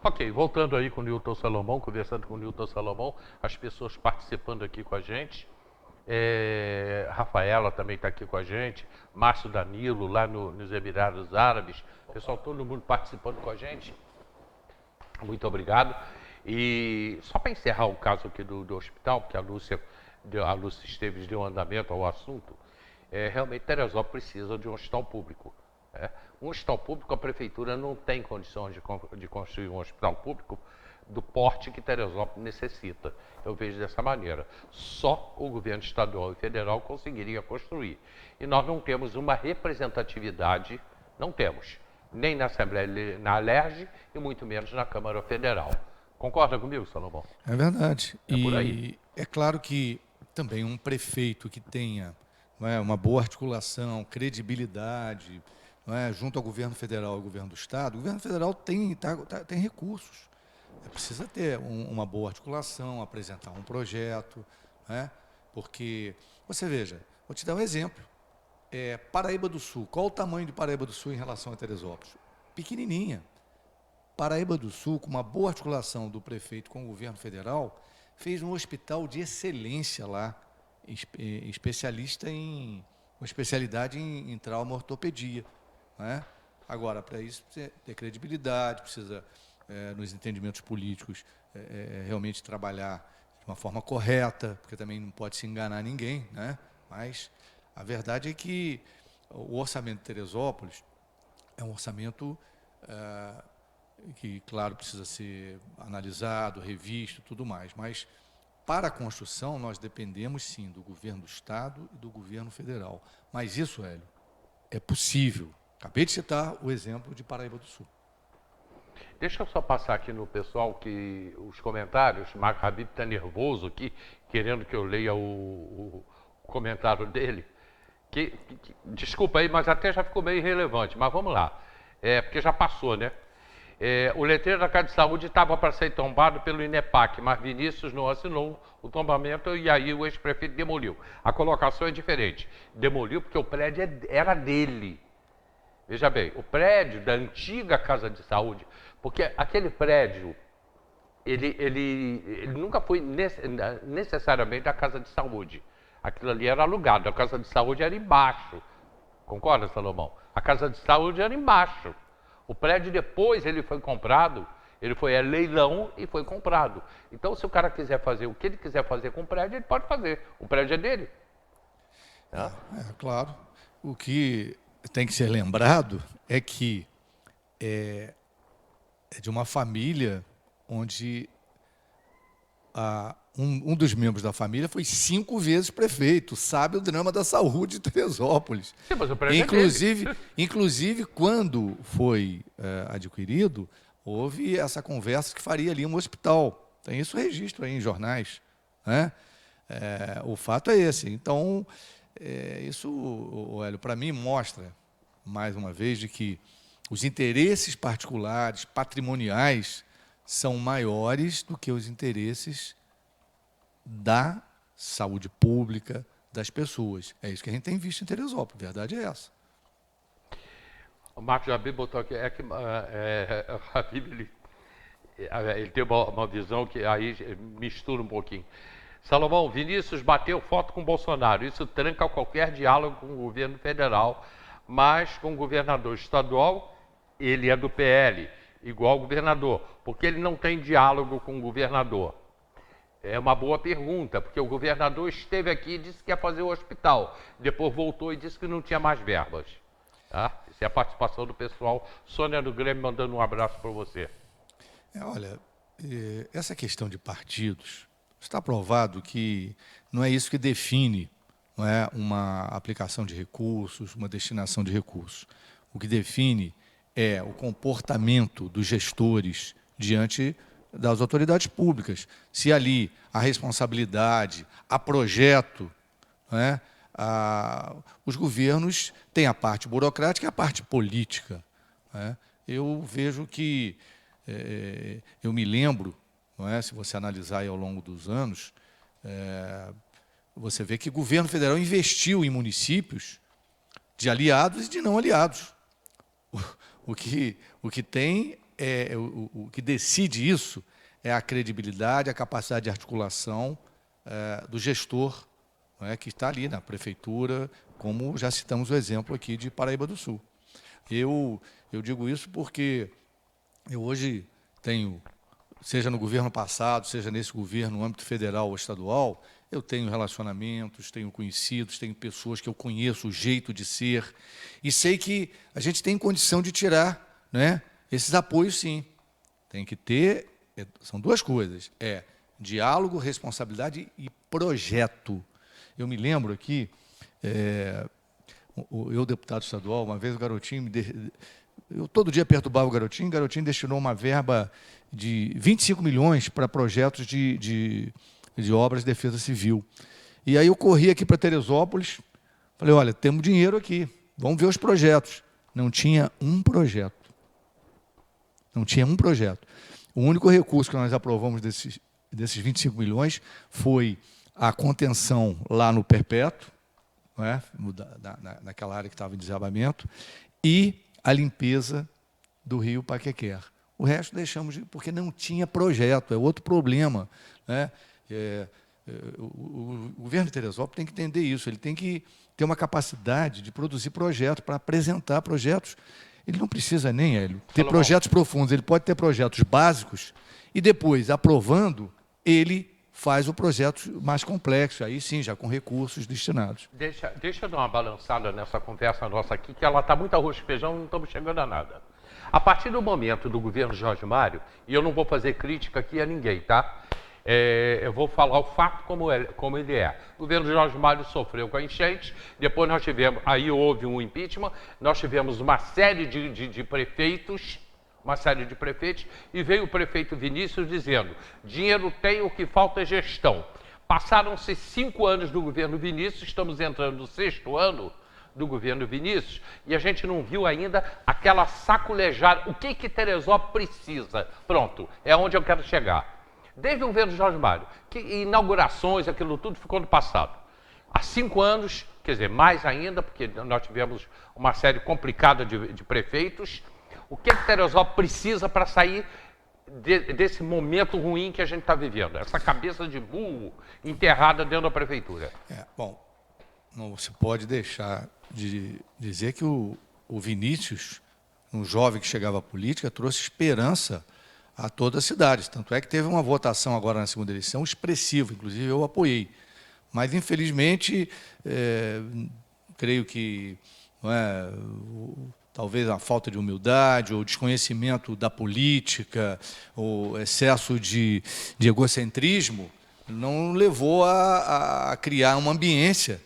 Ok, voltando aí com o Newton Salomão, conversando com o Newton Salomão, as pessoas participando aqui com a gente. Rafaela também está aqui com a gente, Márcio Danilo, lá nos Emirados Árabes, pessoal, todo mundo participando com a gente. Muito obrigado. E só para encerrar o caso aqui do hospital, porque a Lúcia Esteves deu andamento ao assunto, realmente Teresópolis precisa de um hospital público. Um hospital público, a prefeitura não tem condições de construir um hospital público do porte que Teresópolis necessita. Eu vejo dessa maneira. Só o governo estadual e federal conseguiria construir. E nós não temos uma representatividade, não temos, nem na Assembleia, na Alerj e muito menos na Câmara Federal. Concorda comigo, Salomão? É verdade. É por aí. E é claro que também um prefeito que tenha, não é, uma boa articulação, credibilidade, não é, junto ao governo federal e ao governo do estado, o governo federal tem recursos. Precisa ter uma boa articulação, apresentar um projeto, né? Porque, você veja, vou te dar um exemplo. Paraíba do Sul, qual o tamanho de Paraíba do Sul em relação a Teresópolis? Pequenininha. Paraíba do Sul, com uma boa articulação do prefeito com o governo federal, fez um hospital de excelência lá, com especialidade em trauma e ortopedia, né? Agora, para isso, precisa ter credibilidade, precisa, nos entendimentos políticos, realmente trabalhar de uma forma correta, porque também não pode se enganar ninguém, né? Mas a verdade é que o orçamento de Teresópolis é um orçamento que, claro, precisa ser analisado, revisto, tudo mais, mas para a construção nós dependemos, sim, do governo do Estado e do governo federal. Mas isso, Hélio, é possível. Acabei de citar o exemplo de Paraíba do Sul. Deixa eu só passar aqui no pessoal que os comentários. Marco Habib está nervoso aqui, querendo que eu leia o comentário dele. Desculpa aí, mas até já ficou meio irrelevante, mas vamos lá. Porque já passou, né? O letreiro da Casa de Saúde estava para ser tombado pelo INEPAC, mas Vinícius não assinou o tombamento e aí o ex-prefeito demoliu. A colocação é diferente. Demoliu porque o prédio era dele. Veja bem, o prédio da antiga Casa de Saúde, porque aquele prédio, ele nunca foi necessariamente a Casa de Saúde. Aquilo ali era alugado, a Casa de Saúde era embaixo. Concorda, Salomão? A Casa de Saúde era embaixo. O prédio depois ele foi comprado, ele foi a leilão e foi comprado. Então, se o cara quiser fazer o que ele quiser fazer com o prédio, ele pode fazer. O prédio é dele. Claro. O que tem que ser lembrado é que é de uma família onde um dos membros da família foi 5 vezes prefeito, sabe o drama da saúde de Teresópolis. Sim, mas o prédio é dele. Inclusive, quando foi adquirido, houve essa conversa que faria ali um hospital. Tem isso registro aí em jornais, né? O fato é esse. Então, isso, Hélio, para mim mostra, mais uma vez, de que os interesses particulares, patrimoniais, são maiores do que os interesses da saúde pública das pessoas. É isso que a gente tem visto em Teresópolis, a verdade é essa. O Marcos Habib botou aqui, o Habib, ele tem uma visão que aí mistura um pouquinho. Salomão, Vinícius bateu foto com Bolsonaro, isso tranca qualquer diálogo com o governo federal, mas com o governador estadual, ele é do PL, igual o governador, porque ele não tem diálogo com o governador. É uma boa pergunta, porque o governador esteve aqui e disse que ia fazer o hospital, depois voltou e disse que não tinha mais verbas. Tá? Essa é a participação do pessoal. Sônia do Grêmio mandando um abraço para você. Olha, essa questão de partidos, está provado que não é isso que define, não é, uma aplicação de recursos, uma destinação de recursos. O que define é o comportamento dos gestores diante das autoridades públicas. Se ali a responsabilidade, a projeto, né, os governos têm a parte burocrática e a parte política, né? Eu vejo que, eu me lembro, não é, se você analisar aí ao longo dos anos, você vê que o governo federal investiu em municípios de aliados e de não aliados. O que tem o que decide isso é a credibilidade, a capacidade de articulação do gestor, não é, que está ali na prefeitura, como já citamos o exemplo aqui de Paraíba do Sul. Eu digo isso porque eu hoje tenho, seja no governo passado, seja nesse governo, no âmbito federal ou estadual, eu tenho relacionamentos, tenho conhecidos, tenho pessoas que eu conheço, o jeito de ser, e sei que a gente tem condição de tirar, né, esses apoios, sim. Tem que ter, são duas coisas, diálogo, responsabilidade e projeto. Eu me lembro aqui, eu, deputado estadual, uma vez o Garotinho, eu todo dia perturbava o Garotinho destinou uma verba de 25 milhões para projetos de obras de defesa civil. E aí eu corri aqui para Teresópolis, falei, olha, temos dinheiro aqui, vamos ver os projetos. Não tinha um projeto. Não tinha um projeto. O único recurso que nós aprovamos desses 25 milhões foi a contenção lá no Perpétuo, não é? Naquela área que estava em desabamento, e a limpeza do rio Paquequer. O resto deixamos, porque não tinha projeto, é outro problema, né? O governo de Teresópolis tem que entender isso, ele tem que ter uma capacidade de produzir projetos, para apresentar projetos. Ele não precisa nem, Hélio, ter projetos profundos, ele pode ter projetos básicos e depois, aprovando, ele faz o projeto mais complexo, aí sim, já com recursos destinados. Deixa eu dar uma balançada nessa conversa nossa aqui, que ela está muito arroz e feijão, não estamos chegando a nada. A partir do momento do governo Jorge Mário, e eu não vou fazer crítica aqui a ninguém, tá? Eu vou falar o fato como ele é. O governo Jorge Mário sofreu com a enchente, depois nós tivemos, aí houve um impeachment, nós tivemos uma série de prefeitos, e veio o prefeito Vinícius dizendo, dinheiro tem, o que falta é gestão. Passaram-se 5 anos do governo Vinícius, estamos entrando no 6º ano do governo Vinícius, e a gente não viu ainda aquela saculejada. O que Teresópolis precisa? Pronto, é onde eu quero chegar. Desde o governo Jorge Mário, que inaugurações, aquilo tudo ficou no passado. Há 5 anos, quer dizer, mais ainda, porque nós tivemos uma série complicada de prefeitos. O que Teresópolis precisa para sair desse momento ruim que a gente está vivendo? Essa cabeça de burro enterrada dentro da prefeitura. Bom, não se pode deixar de dizer que o Vinícius, um jovem que chegava à política, trouxe esperança a toda a cidade. Tanto é que teve uma votação agora na segunda eleição expressiva, inclusive eu apoiei. Mas, infelizmente, creio que não é, talvez a falta de humildade, ou desconhecimento da política, ou excesso de egocentrismo, não levou a criar uma ambiência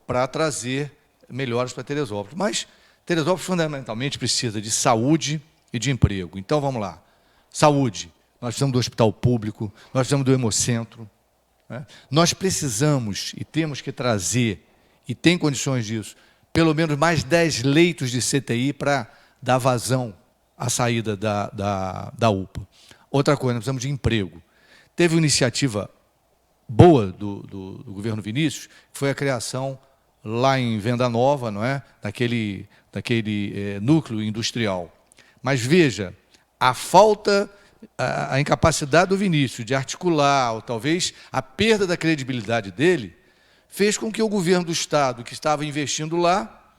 para trazer melhores para Teresópolis. Mas Teresópolis, fundamentalmente, precisa de saúde e de emprego. Então, vamos lá. Saúde. Nós precisamos do hospital público, nós precisamos do hemocentro. Né? Nós precisamos e temos que trazer, e tem condições disso, pelo menos mais 10 leitos de CTI para dar vazão à saída da UPA. Outra coisa, nós precisamos de emprego. Teve uma iniciativa boa do governo Vinícius, que foi a criação lá em Venda Nova, não é? daquele núcleo industrial. Mas veja, a falta, a incapacidade do Vinícius de articular, ou talvez a perda da credibilidade dele, fez com que o governo do Estado, que estava investindo lá,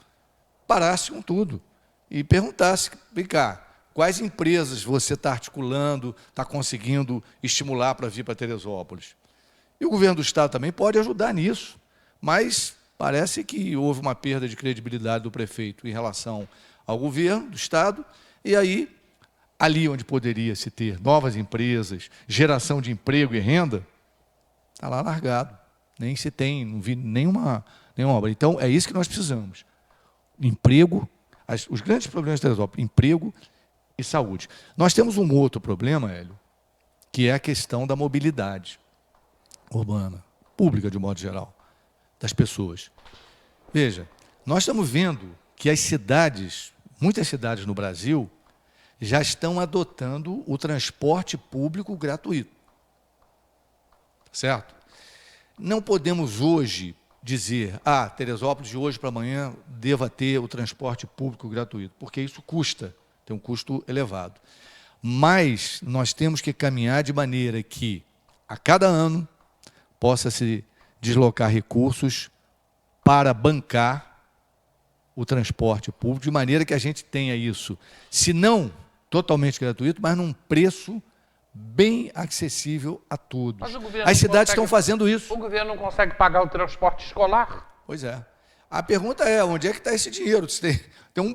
parasse com tudo e perguntasse, vem cá, quais empresas você está articulando, está conseguindo estimular para vir para Teresópolis? E o governo do Estado também pode ajudar nisso, mas parece que houve uma perda de credibilidade do prefeito em relação ao governo do Estado, e aí, ali onde poderia se ter novas empresas, geração de emprego e renda, está lá largado. Nem se tem, não vi nenhuma obra. Então, é isso que nós precisamos. Emprego, os grandes problemas de Teresópolis, emprego e saúde. Nós temos um outro problema, Hélio, que é a questão da mobilidade urbana, pública de um modo geral, das pessoas. Veja, nós estamos vendo que as cidades, muitas cidades no Brasil, já estão adotando o transporte público gratuito. Certo? Não podemos hoje dizer, Teresópolis de hoje para amanhã deva ter o transporte público gratuito, porque isso custa. tem um custo elevado. Mas nós temos que caminhar de maneira que, a cada ano, possa se deslocar recursos para bancar o transporte público, de maneira que a gente tenha isso, se não totalmente gratuito, mas num preço bem acessível a todos. Mas o governo As não cidades consegue- estão fazendo isso. O governo não consegue pagar o transporte escolar? Pois é. A pergunta é, onde é que está esse dinheiro? Tem 1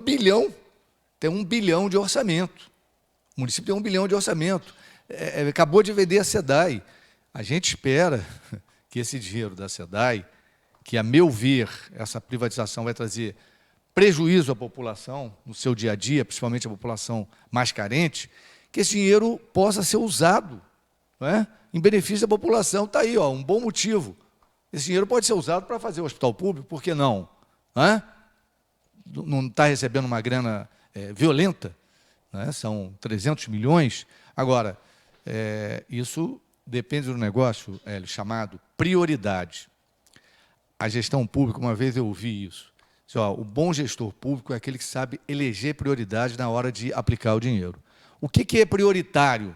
bilhão de orçamento. O município tem 1 bilhão de orçamento. Acabou de vender a SEDAI. A gente espera que esse dinheiro da SEDAI, que, a meu ver, essa privatização vai trazer prejuízo à população no seu dia a dia, principalmente a população mais carente, que esse dinheiro possa ser usado, não é? Em benefício da população. Está aí, ó, um bom motivo. Esse dinheiro pode ser usado para fazer o hospital público, por que não? Não está recebendo uma grana violenta, né? São 300 milhões. Agora, isso depende do negócio, Hélio, chamado prioridade. A gestão pública, uma vez eu ouvi isso, disse, ó, o bom gestor público é aquele que sabe eleger prioridade na hora de aplicar o dinheiro. O que é prioritário?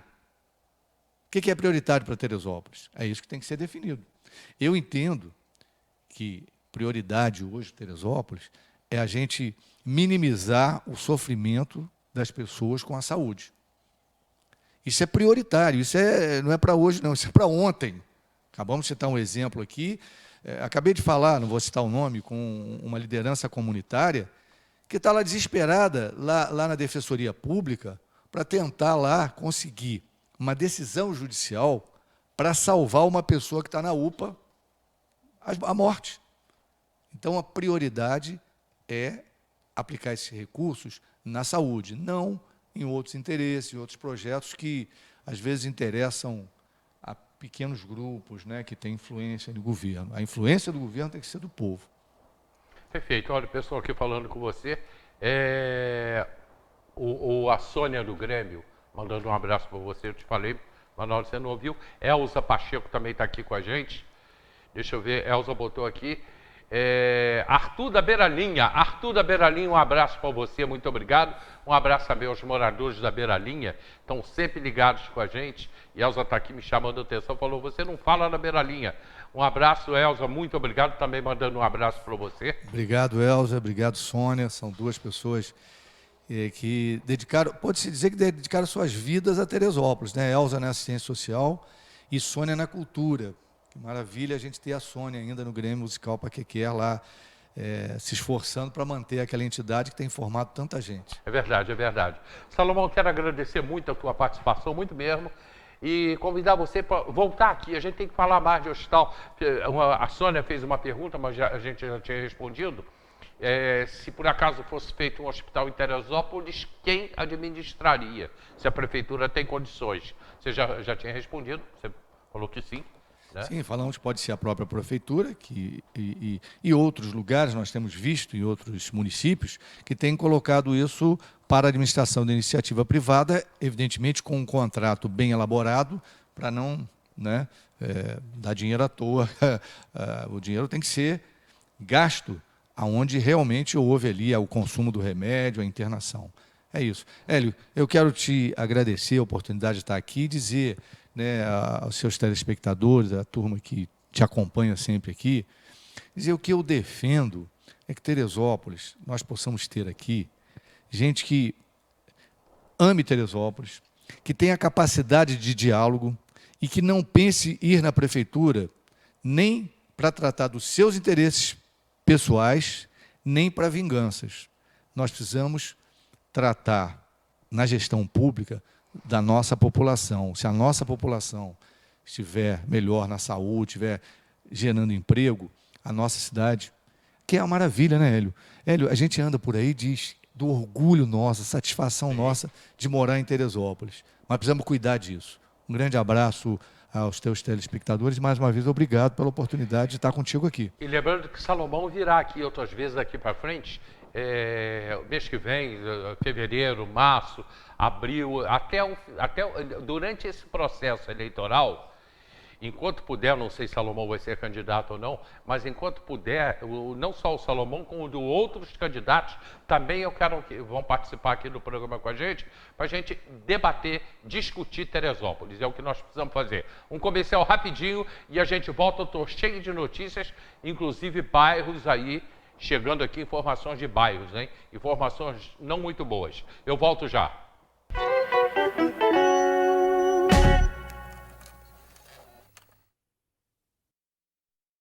O que é prioritário para Teresópolis? É isso que tem que ser definido. Eu entendo que prioridade hoje, Teresópolis, é a gente minimizar o sofrimento das pessoas com a saúde. Isso é prioritário, isso não é para hoje, não, isso é para ontem. Acabamos de citar um exemplo aqui, acabei de falar, não vou citar o nome, com uma liderança comunitária, que está lá desesperada, lá na Defensoria Pública, para tentar lá conseguir uma decisão judicial para salvar uma pessoa que está na UPA a morte. Então, a prioridade é aplicar esses recursos na saúde, não em outros interesses, em outros projetos que, às vezes, interessam a pequenos grupos, né, que têm influência no governo. A influência do governo tem que ser do povo. Perfeito. Olha, o pessoal aqui falando com você. A Sônia do Grêmio, mandando um abraço para você, eu te falei, mas na hora você não ouviu. Elza Pacheco também está aqui com a gente. Deixa eu ver, Elza botou aqui. Arthur da Beiralinha, um abraço para você, muito obrigado. Um abraço também aos moradores da Beiralinha, estão sempre ligados com a gente. E Elza está aqui me chamando a atenção, falou, você não fala da Beiralinha. Um abraço, Elza, muito obrigado, também mandando um abraço para você. Obrigado, Elza, obrigado, Sônia, são duas pessoas que dedicaram, pode-se dizer que dedicaram suas vidas a Teresópolis, né? Elza na assistência social e Sônia na cultura. Que maravilha a gente ter a Sônia ainda no Grêmio Musical Paquequer lá, se esforçando para manter aquela entidade que tem formado tanta gente. É verdade, é verdade. Salomão, quero agradecer muito a tua participação, muito mesmo, e convidar você para voltar aqui. A gente tem que falar mais de hospital. A Sônia fez uma pergunta, mas a gente já tinha respondido. Se por acaso fosse feito um hospital em Teresópolis, quem administraria? Se a prefeitura tem condições. Você já tinha respondido, você falou que sim. Né? Sim, falamos que pode ser a própria prefeitura e outros lugares, nós temos visto em outros municípios, que têm colocado isso para a administração da iniciativa privada, evidentemente com um contrato bem elaborado, para não, né, dar dinheiro à toa. O dinheiro tem que ser gasto aonde realmente houve ali o consumo do remédio, a internação. É isso. Hélio, eu quero te agradecer a oportunidade de estar aqui e dizer, né, aos seus telespectadores, a turma que te acompanha sempre aqui, dizer o que eu defendo é que Teresópolis, nós possamos ter aqui gente que ame Teresópolis, que tenha capacidade de diálogo e que não pense ir na prefeitura nem para tratar dos seus interesses pessoais, nem para vinganças. Nós precisamos tratar na gestão pública da nossa população. Se a nossa população estiver melhor na saúde, estiver gerando emprego, a nossa cidade, que é uma maravilha, né, Hélio? Hélio, a gente anda por aí e diz do orgulho nosso, satisfação nossa de morar em Teresópolis. Mas precisamos cuidar disso. Um grande abraço aos teus telespectadores e, mais uma vez, obrigado pela oportunidade de estar contigo aqui. E lembrando que Salomão virá aqui outras vezes daqui para frente, mês que vem, fevereiro, março, abril, durante esse processo eleitoral, enquanto puder, não sei se Salomão vai ser candidato ou não, mas enquanto puder, não só o Salomão, como de outros candidatos, também eu quero que vão participar aqui do programa com a gente, para a gente debater, discutir Teresópolis. É o que nós precisamos fazer. Um comercial rapidinho e a gente volta. Eu estou cheio de notícias, inclusive bairros aí, chegando aqui, informações de bairros, hein? Informações não muito boas. Eu volto já.